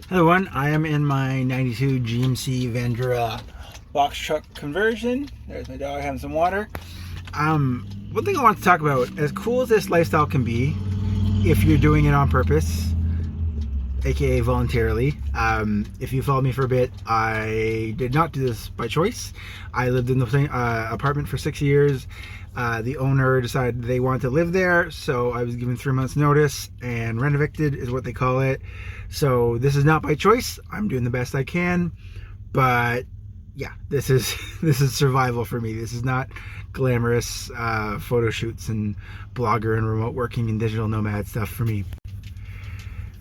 Hello everyone, I am in my 92 GMC Vendura box truck conversion. There's my dog having some water. One thing I want to talk about, as cool as this lifestyle can be, if you're doing it on purpose, aka voluntarily. If you followed me for a bit, I did not do this by choice. I lived in the same apartment for 6 years. The owner decided they wanted to live there, so I was given 3 months notice, and rent evicted is what they call it. So this is not by choice. I'm doing the best I can, but yeah, this is survival for me. This is not glamorous photo shoots and blogger and remote working and digital nomad stuff for me.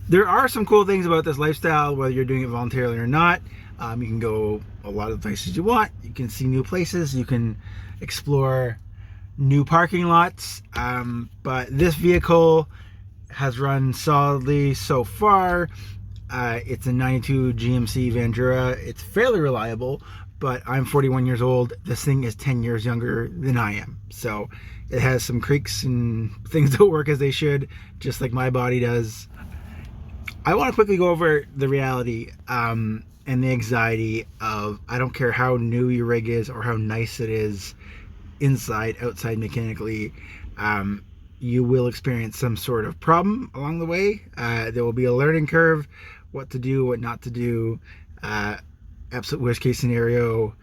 There are some cool things about this lifestyle, whether you're doing it voluntarily or not. You can go a lot of places you want. You can see new places. You can explore new parking lots. But this vehicle has run solidly so far. It's a 92 GMC Vendura. It's fairly reliable, but I'm 41 years old. This thing is 10 years younger than I am. So it has some creaks and things don't work as they should, just like my body does. I want to quickly go over the reality and the anxiety of, I don't care how new your rig is or how nice it is inside, outside, mechanically, you will experience some sort of problem along the way. There will be a learning curve, what to do, what not to do. Absolute worst case scenario,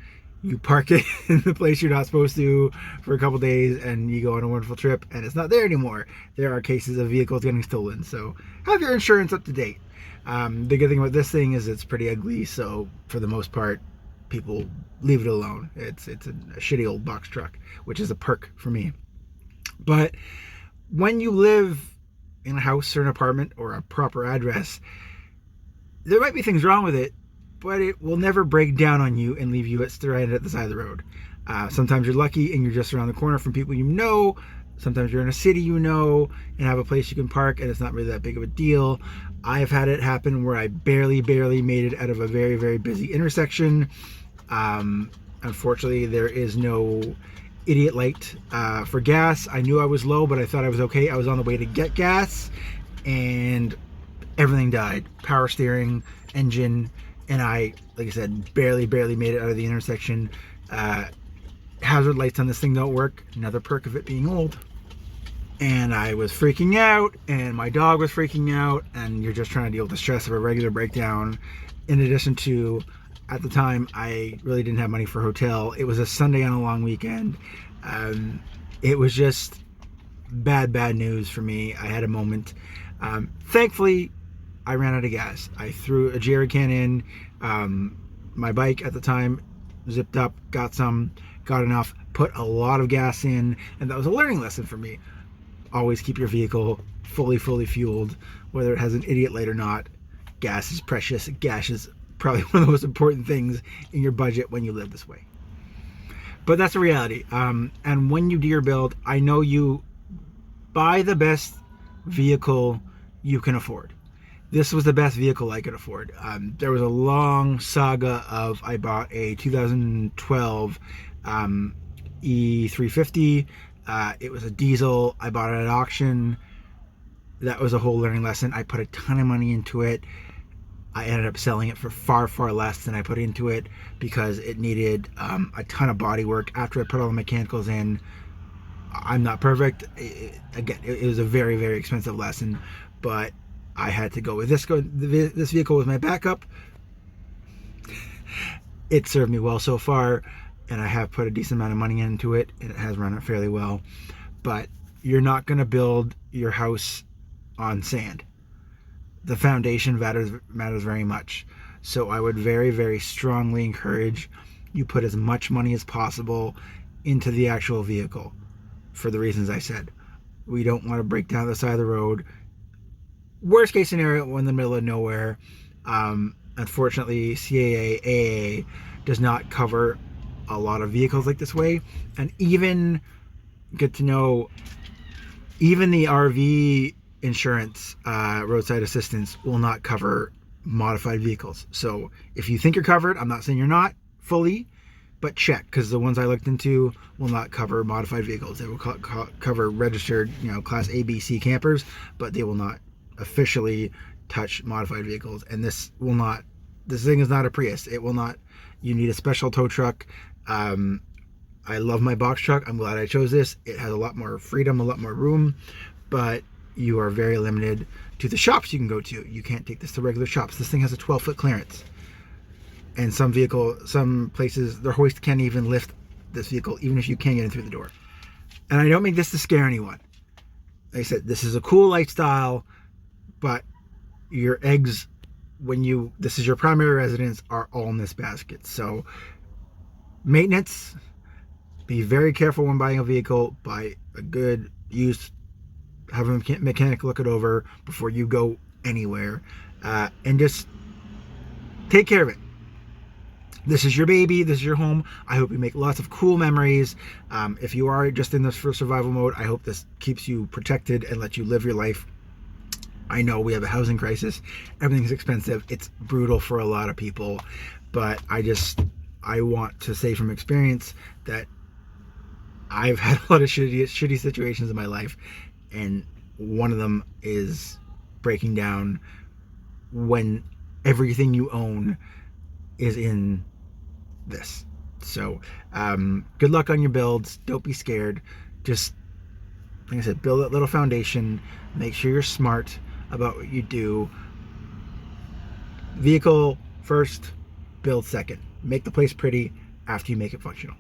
you park it in the place you're not supposed to for a couple days and you go on a wonderful trip and it's not there anymore. There are cases of vehicles getting stolen, so have your insurance up to date. The good thing about this thing is it's pretty ugly, so for the most part people leave it alone. It's a shitty old box truck, which is a perk for me. But when you live in a house or an apartment or a proper address, there might be things wrong with it, but it will never break down on you and leave you stranded at the side of the road. Sometimes you're lucky and you're just around the corner from people you know. Sometimes you're in a city you know and have a place you can park and it's not really that big of a deal. I have had it happen where I barely made it out of a very, very busy intersection. Unfortunately, there is no idiot light for gas. I knew I was low, but I thought I was okay. I was on the way to get gas and everything died. Power steering, engine, and I, like I said, barely made it out of the intersection. Hazard lights on this thing don't work. Another perk of it being old. And I was freaking out, and my dog was freaking out, and you're just trying to deal with the stress of a regular breakdown. In addition to, at the time, I really didn't have money for a hotel. It was a Sunday on a long weekend. It was just bad news for me. I had a moment. Thankfully, I ran out of gas. I threw a jerry can in. My bike at the time zipped up, got enough, put a lot of gas in, and that was a learning lesson for me. Always keep your vehicle fully fueled, whether it has an idiot light or not. Gas is precious. Gas is probably one of the most important things in your budget when you live this way. But that's the reality. And when you do your build, I know you buy the best vehicle you can afford. This was the best vehicle I could afford. There was a long saga of, I bought a 2012 E350. It was a diesel. I bought it at auction. That was a whole learning lesson. I put a ton of money into it. I ended up selling it for far less than I put into it because it needed a ton of body work. After I put all the mechanicals in, I'm not perfect. It was a very expensive lesson, but I had to go with this vehicle was my backup. It served me well so far, and I have put a decent amount of money into it, and it has run it fairly well. But you're not going to build your house on sand. The foundation matters very much. So I would very strongly encourage you put as much money as possible into the actual vehicle for the reasons I said. We don't want to break down the side of the road. Worst case scenario, we're in the middle of nowhere. Unfortunately, CAA does not cover a lot of vehicles like this way. And even, good to know, even the RV insurance, roadside assistance, will not cover modified vehicles. So if you think you're covered, I'm not saying you're not fully, but check, because the ones I looked into will not cover modified vehicles. They will cover registered, Class A, B, C campers, but they will not officially touch modified vehicles, and this thing is not a Prius. It will not. You need a special tow truck. I love my box truck. I'm glad I chose this. It has a lot more freedom, a lot more room, but you are very limited to the shops you can go to. You can't take this to regular shops. This thing has a 12-foot clearance, and some places, their hoist can't even lift this vehicle, even if you can get in through the door. And I don't make this to scare anyone. Like I said, this is a cool lifestyle, but your eggs, this is your primary residence, are all in this basket. So maintenance, be very careful when buying a vehicle. Buy a good used, have a mechanic look it over before you go anywhere, and just take care of it. This is your baby. This is your home. I hope you make lots of cool memories. If you are just in this for survival mode, I hope this keeps you protected and lets you live your life. I know we have a housing crisis. Everything's expensive. It's brutal for a lot of people, but I want to say from experience that I've had a lot of shitty situations in my life, and one of them is breaking down when everything you own is in this. So good luck on your builds. Don't be scared. Just, like I said, build that little foundation. Make sure you're smart about what you do. Vehicle first, build second. Make the place pretty after you make it functional.